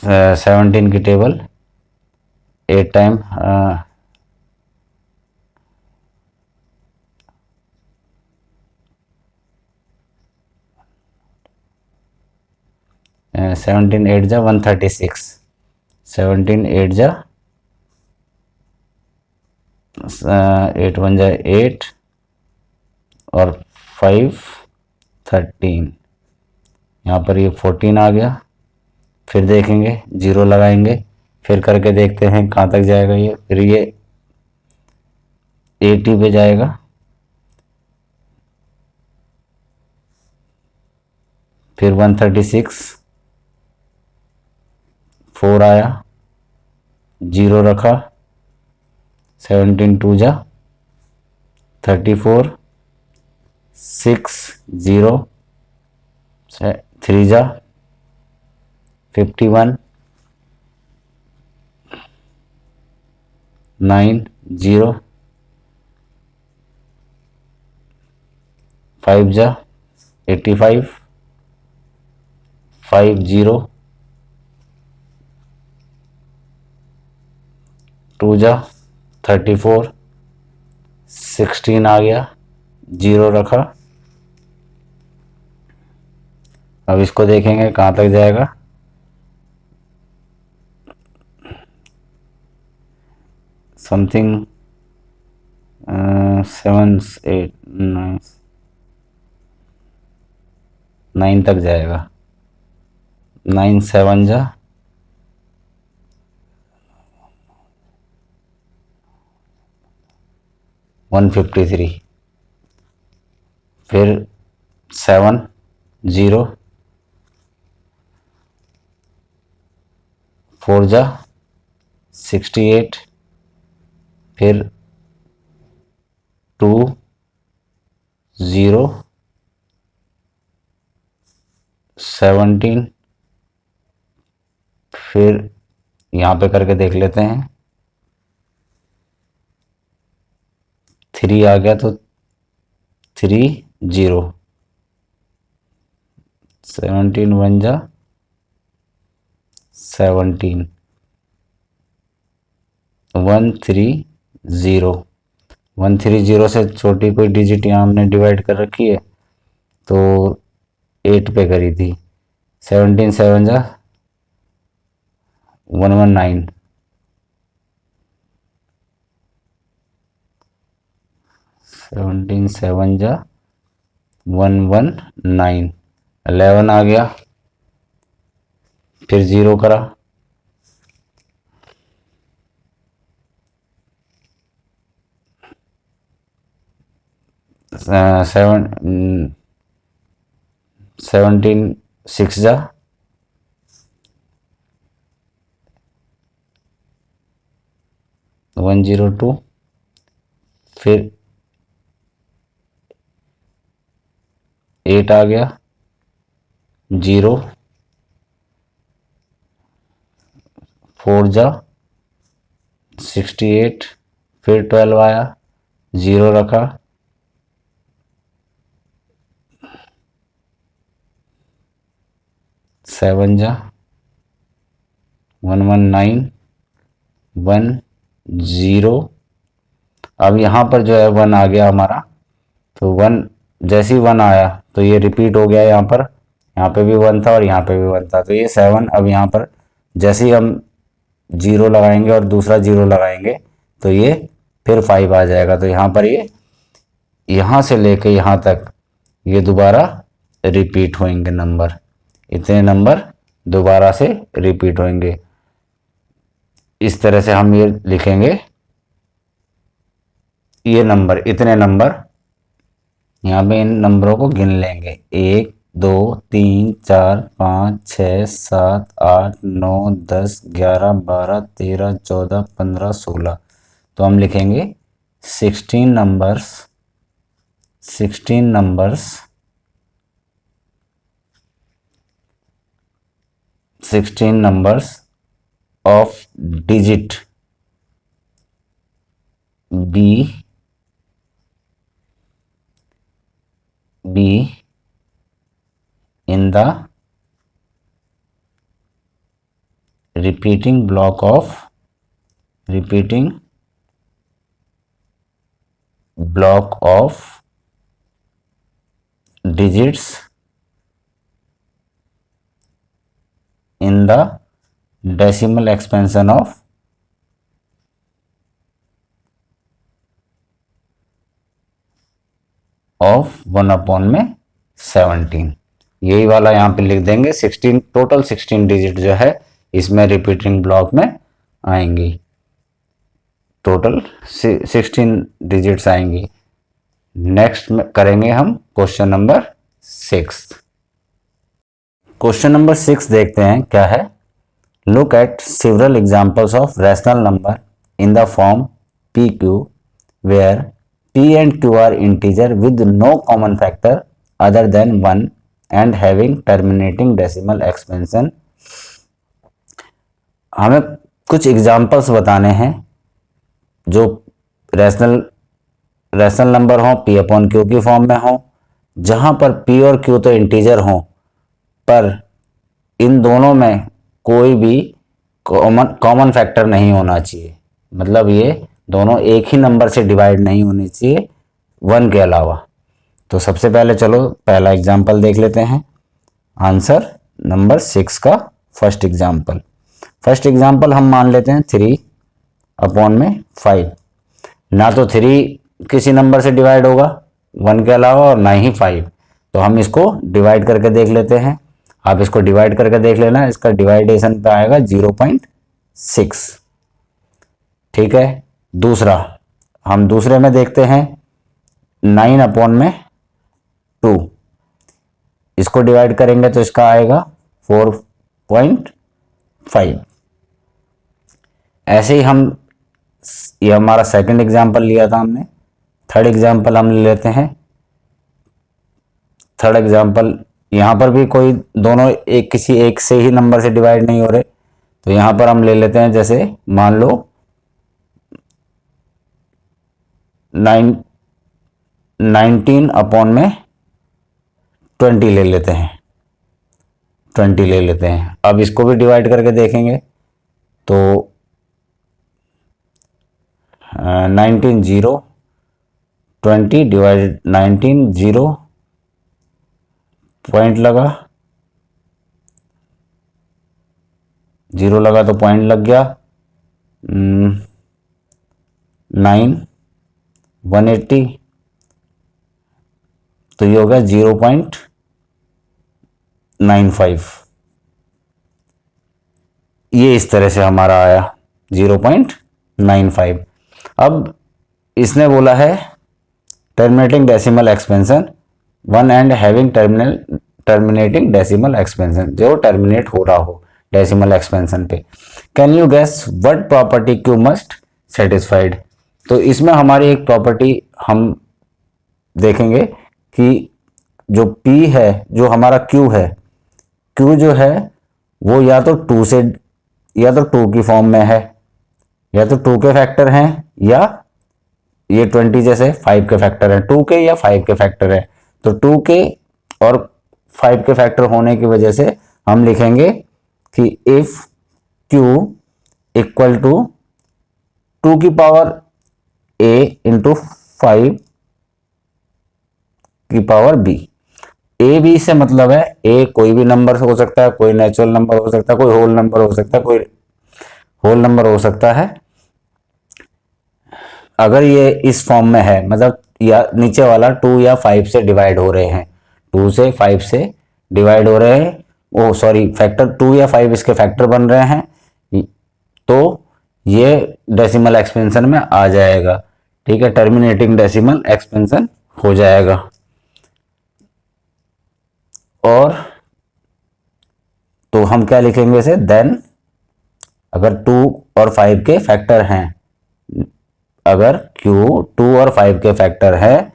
17 की टेबल 8 टाइम 17 8 जा 136, 17 8 जा 8 1 जा 8 और 5 13, यहाँ पर ये 14 आ गया। फिर देखेंगे, जीरो लगाएंगे, फिर करके देखते हैं कहाँ तक जाएगा ये। फिर ये 80 पे जाएगा, फिर 136, 4 आया, जीरो रखा, 17 2 जा 34, 6 0, 3 जा 51, 9 0, 5 जा 85, 5 0, 2 जा 34, 16 आ गया, जीरो रखा। अब इसको देखेंगे कहाँ तक जाएगा। समथिंग 7 8 9 तक जाएगा। 9 7 जा 153, फिर 7 0, 4 जा 68, फिर 2 0, 17, फिर यहाँ पे करके देख लेते हैं। 3 आ गया तो 3 0, 17 1 जा 17, 130, 130 से छोटी कोई डिजिट यहाँ हमने डिवाइड कर रखी है तो 8 पे करी थी। 17 7 जा 119, 17 7 जा 119, 11 आ गया, फिर जीरो करा, 17 6 जा 102, फिर 8 आ गया, जीरो, 4 जा 68, फिर 12 आया, जीरो रखा, 7 जा 119, 10। अब यहाँ पर जो है 1 आ गया हमारा, तो 1 जैसे ही 1 आया तो ये रिपीट हो गया। यहाँ पे भी 1 था और यहाँ पे भी 1 था, तो ये 7 अब यहाँ पर जैसे ही हम जीरो लगाएंगे और दूसरा जीरो लगाएंगे तो ये फिर 5 आ जाएगा। तो यहाँ पर ये यहाँ से लेके यहाँ तक ये दोबारा रिपीट होंगे नंबर, इतने नंबर दोबारा से रिपीट होंगे। इस तरह से हम ये लिखेंगे, ये नंबर, इतने नंबर, यहाँ पे इन नंबरों को गिन लेंगे, 1 2 3 4 5 6 7 8 9 10 11 12 13 14 15 16। तो हम लिखेंगे 16 numbers, 16 numbers, 16 numbers of digit be in the repeating block of digits in the decimal expansion of 1/17। यही वाला यहाँ पे लिख देंगे। 16 टोटल 16 डिजिट जो है इसमें रिपीटिंग ब्लॉक में आएंगी। टोटल 16 डिजिट्स आएंगी। नेक्स्ट में करेंगे हम क्वेश्चन नंबर 6। क्वेश्चन नंबर 6 देखते हैं क्या है। Look at several examples of rational number in the form p q where p and q are integer with no common factor other than 1 and having terminating decimal expansion। हमें कुछ examples बताने हैं जो rational number हो p upon q की form में हो, जहां पर p और q तो इंटीजर हो पर इन दोनों में कोई भी कॉमन फैक्टर नहीं होना चाहिए। मतलब ये दोनों एक ही नंबर से डिवाइड नहीं होने चाहिए 1 के अलावा। तो सबसे पहले चलो पहला एग्जांपल देख लेते हैं। आंसर नंबर 6 का फर्स्ट एग्जांपल हम मान लेते हैं 3/5। ना तो 3 किसी नंबर से डिवाइड होगा 1 के अलावा और ना ही 5। तो हम इसको डिवाइड करके देख लेते हैं। आप इसको डिवाइड करके देख लेना, इसका डिवाइडेशन पे आएगा 0.6। ठीक है। दूसरा हम दूसरे में देखते हैं 9/2। इसको डिवाइड करेंगे तो इसका आएगा 4.5। ऐसे ही हम ये हमारा सेकंड एग्जांपल लिया था हमने। थर्ड एग्जांपल हम ले लेते हैं। थर्ड एग्जांपल यहां पर भी कोई दोनों किसी एक से ही नंबर से डिवाइड नहीं हो रहे, तो यहां पर हम ले लेते हैं। जैसे मान लो 19/20 ले लेते हैं। 20 ले लेते हैं। अब इसको भी डिवाइड करके देखेंगे तो 19 0 20 डिवाइडेड 19 0 पॉइंट लगा, 0 लगा तो पॉइंट लग गया। 9 180 तो ये हो गया 0.95। ये इस तरह से हमारा आया 0.95। अब इसने बोला है terminating decimal expansion 1 and having terminating decimal expansion, जो टर्मिनेट हो रहा हो डेसिमल एक्सपेंशन पे। Can you guess what property q must satisfied. तो इसमें हमारी एक प्रॉपर्टी हम देखेंगे कि जो P है, जो हमारा Q है, Q जो है वो या तो 2 की फॉर्म में है, या तो 2 के फैक्टर हैं, या ये 20 जैसे 5 के फैक्टर हैं। 2 के या 5 के फैक्टर है। तो 2 के और 5 के फैक्टर होने की वजह से हम लिखेंगे कि इफ Q इक्वल टू 2 की पावर A इंटू 5 की पावर B। A B से मतलब है A कोई भी नंबर हो सकता है, कोई नेचुरल नंबर हो सकता है, कोई होल नंबर हो सकता है, कोई होल नंबर हो सकता है। अगर ये इस फॉर्म में है, मतलब या नीचे वाला 2 या 5 से डिवाइड हो रहे हैं, 2 से 5 से डिवाइड हो रहे हैं, ओ सॉरी फैक्टर 2 या 5 इसके फैक्टर बन रहे हैं, तो ये डेसिमल एक्सपेंशन में आ जाएगा। ठीक है, टर्मिनेटिंग डेसिमल एक्सपेंशन हो जाएगा। और तो हम क्या लिखेंगे इसे, देन अगर 2 और 5 के फैक्टर हैं, अगर Q 2 और 5 के फैक्टर है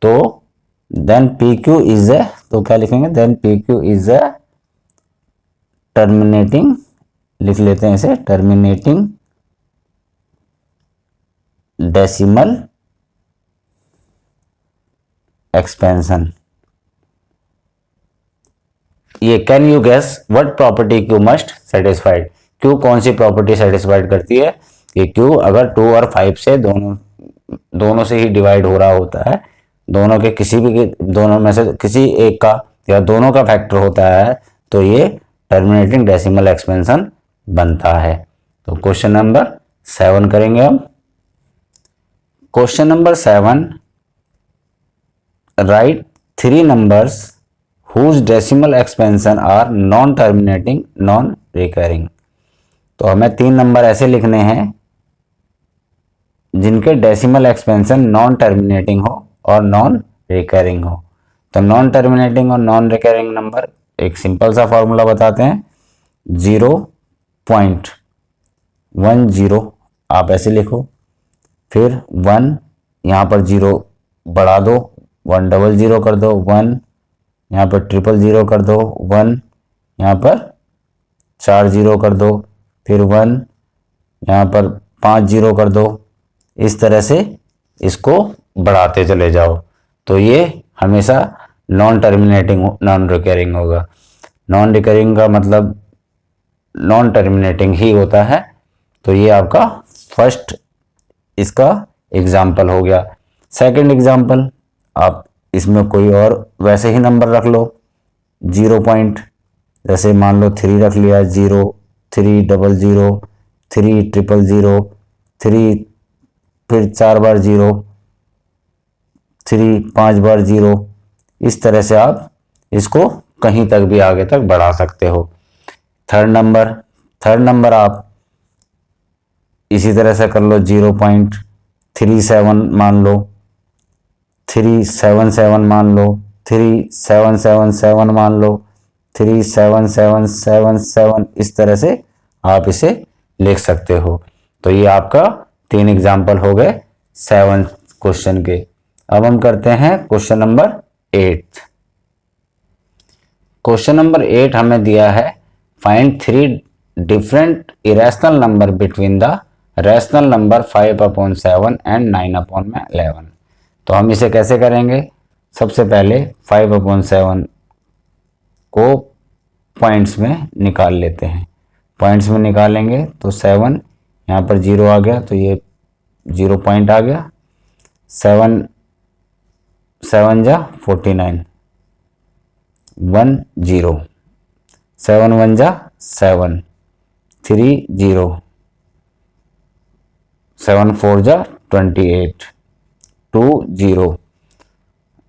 तो देन PQ इज ए, तो क्या लिखेंगे, then PQ is a terminating, लिख लेते हैं इसे टर्मिनेटिंग डेसिमल एक्सपेंशन। ये can you guess what property Q must satisfied, q कौन सी प्रॉपर्टी सेटिस्फाइड करती है कि क्यू अगर 2 और 5 से दोनों से ही डिवाइड हो रहा होता है, दोनों के दोनों में से किसी एक का या दोनों का फैक्टर होता है, तो ये टर्मिनेटिंग डेसिमल एक्सपेंशन बनता है। तो क्वेश्चन नंबर 7 करेंगे हम। Question number 7, write 3 numbers whose decimal expansion are non terminating non recurring. तो हमें 3 नंबर ऐसे लिखने हैं जिनके डेसिमल एक्सपेंशन नॉन टर्मिनेटिंग हो और नॉन रिकरिंग हो। तो नॉन टर्मिनेटिंग और नॉन रिकरिंग नंबर, एक सिंपल सा फॉर्मूला बताते हैं, 0.10 आप ऐसे लिखो, फिर 1 यहाँ पर 0 बढ़ा दो, 100 कर दो, 1 यहाँ पर 000 कर दो, 1 यहाँ पर 40 कर दो, फिर 1 यहाँ पर 50 कर दो। इस तरह से इसको बढ़ाते चले जाओ, तो ये हमेशा नॉन टर्मिनेटिंग नॉन रिकरिंग होगा। नॉन रिकरिंग का मतलब नॉन टर्मिनेटिंग ही होता है। तो ये आपका फर्स्ट इसका एग्जाम्पल हो गया। सेकंड एग्जाम्पल, आप इसमें कोई और वैसे ही नंबर रख लो, 0 पॉइंट, जैसे मान लो 3 रख लिया, 0 3 00 3 000 3, फिर 4 बार 0, 3 5 बार 0। इस तरह से आप इसको कहीं तक भी आगे तक बढ़ा सकते हो। थर्ड नंबर आप इसी तरह से कर लो, 0.37 मान लो, 377 मान लो, 3777 मान लो, 37777, इस तरह से आप इसे लिख सकते हो। तो ये आपका 3 एग्जाम्पल हो गए 7 क्वेश्चन के। अब हम करते हैं क्वेश्चन नंबर 8। क्वेश्चन नंबर 8 हमें दिया है, find 3 different irrational number between the rational number 5/7 and 9/11। तो हम इसे कैसे करेंगे, सबसे पहले 5/7 को पॉइंट्स में निकाल लेते हैं। पॉइंट्स में निकालेंगे तो 7 यहाँ पर 0 आ गया, तो ये 0 पॉइंट आ गया। 7 7 जा 49, 1 0, 7 1 जा 7, 3 0, 7 4 जा 28, 2 0,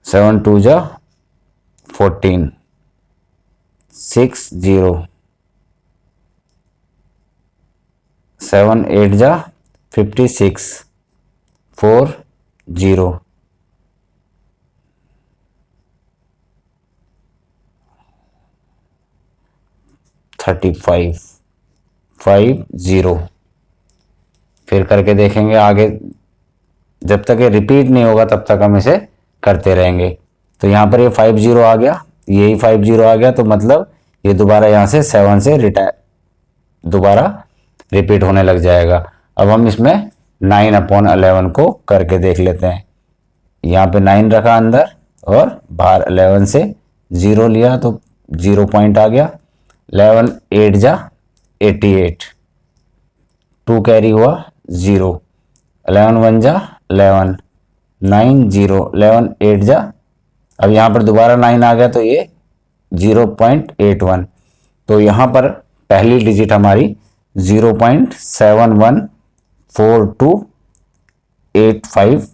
7 2 जा 14, 6 0, 7 8 जा 56, 4 0, 35, 5 0। फिर करके देखेंगे आगे, जब तक ये रिपीट नहीं होगा तब तक हम इसे करते रहेंगे। तो यहाँ पर ये 5 0 आ गया, यही 5 0 आ गया, तो मतलब ये दोबारा यहाँ से 7 से दोबारा रिपीट होने लग जाएगा। अब हम इसमें 9/11 को करके देख लेते हैं। यहाँ पे 9 रखा अंदर और बाहर 11 से 0 लिया, तो 0 पॉइंट आ गया। 11 8 जा 88, 2 कैरी हुआ 0, 11 1 जा 11, 9 0, 11 8 जा, अब यहाँ पर दोबारा 9 आ गया, तो ये 0.81। तो यहाँ पर पहली डिजिट हमारी 0.714285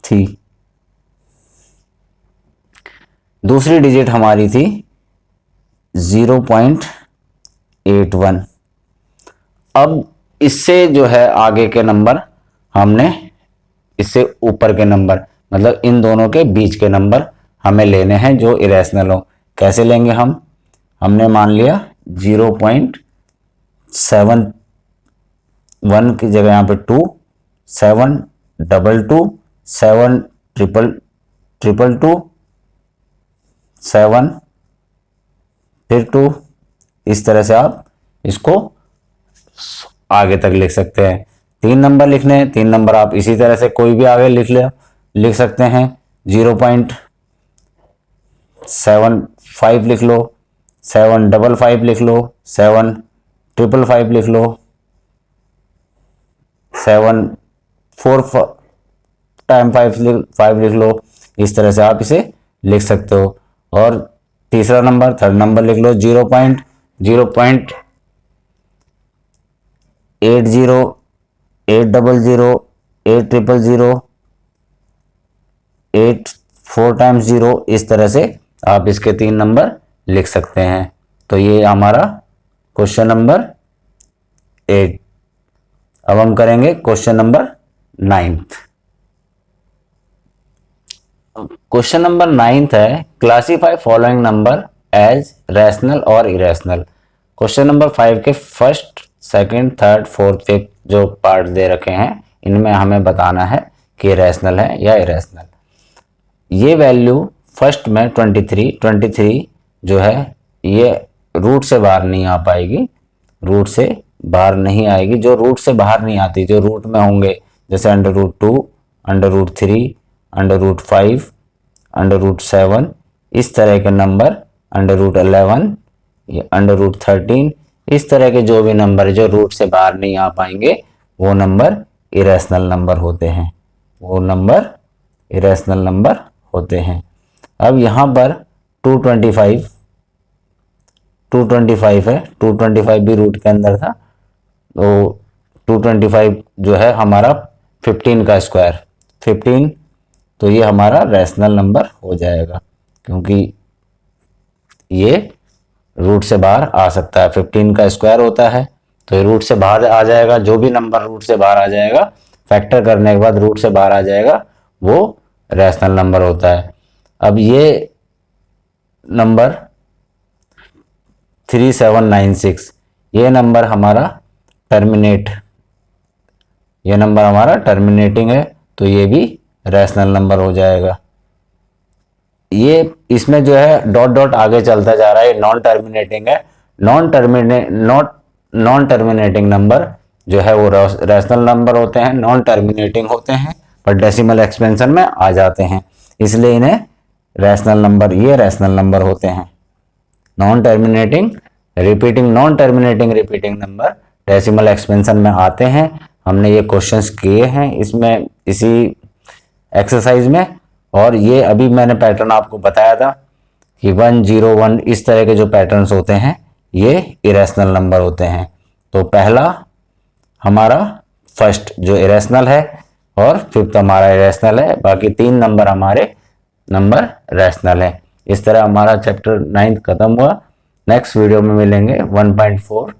थी। दूसरी डिजिट हमारी थी 0.81। अब इससे जो है आगे के नंबर हमने, इससे ऊपर के नंबर मतलब इन दोनों के बीच के नंबर हमें लेने हैं जो इरेशनल हो। कैसे लेंगे हम, हमने मान लिया 0.71 की जगह यहाँ पे 2, 7 2 2, 7 2 2, 7 फिर 2, इस तरह से आप इसको आगे तक लिख सकते हैं। 3 नंबर लिखने हैं, 3 नंबर आप इसी तरह से कोई भी आगे लिख सकते हैं। 0.75 लिख लो, 755 लिख लो, 7555 लिख लो, 7 4 टाइम 5 लिख लो। इस तरह से आप इसे लिख सकते हो। और तीसरा नंबर, थर्ड नंबर लिख लो 0.0.80, 800, 8000, 8 4 टाइम्स 0। इस तरह से आप इसके 3 नंबर लिख सकते हैं। तो ये हमारा क्वेश्चन नंबर 8। अब हम करेंगे question number 9th। Question number 9th है, classify following number as rational और इरेशनल। क्वेश्चन नंबर 5 के first, second, third, fourth, fifth जो पार्ट दे रखे हैं, इनमें हमें बताना है कि रैशनल है या इरेशनल। ये वैल्यू फर्स्ट में 23 जो है ये रूट से बाहर नहीं आ पाएगी, रूट से बाहर नहीं आएगी। जो रूट से बाहर नहीं आती, जो रूट में होंगे, जैसे √2, √3, √5, √7, इस तरह के नंबर, √11, √13, इस तरह के जो भी नंबर जो रूट से बाहर नहीं आ पाएंगे वो नंबर इरेशनल नंबर होते हैं, वो नंबर इरेशनल नंबर होते हैं। अब यहाँ पर 225 है, 225 भी रूट के अंदर था, तो 225 जो है हमारा 15 का स्क्वायर 15, तो ये हमारा रैशनल नंबर हो जाएगा, क्योंकि ये रूट से बाहर आ सकता है। 15 का स्क्वायर होता है, तो ये रूट से बाहर आ जाएगा। जो भी नंबर रूट से बाहर आ जाएगा, फैक्टर करने के बाद रूट से बाहर आ जाएगा, वो रैशनल नंबर होता है। अब ये नंबर 3796, ये नंबर हमारा टर्मिनेटिंग है, तो ये भी रैशनल नंबर हो जाएगा। ये इसमें जो है डॉट डॉट आगे चलता जा रहा है, नॉन टर्मिनेटिंग है। नॉन टर्मिनेटिंग नंबर जो है वो रैशनल नंबर होते हैं, नॉन टर्मिनेटिंग होते हैं पर डेसिमल एक्सपेंशन में आ जाते हैं, इसलिए इन्हें रैशनल नंबर, ये रैशनल नंबर होते हैं। Non terminating repeating number decimal expansion में आते हैं। हमने ये क्वेश्चंस किए हैं इसमें, इसी एक्सरसाइज में, और ये अभी मैंने पैटर्न आपको बताया था कि 1 0 1 इस तरह के जो पैटर्न्स होते हैं ये इरेशनल नंबर होते हैं। तो पहला हमारा फर्स्ट जो इरेशनल है और फिफ्थ हमारा इरेशनल है, बाकी 3 नंबर हमारे नंबर रैशनल है। इस तरह हमारा चैप्टर 9 खत्म हुआ। नेक्स्ट वीडियो में मिलेंगे 1.4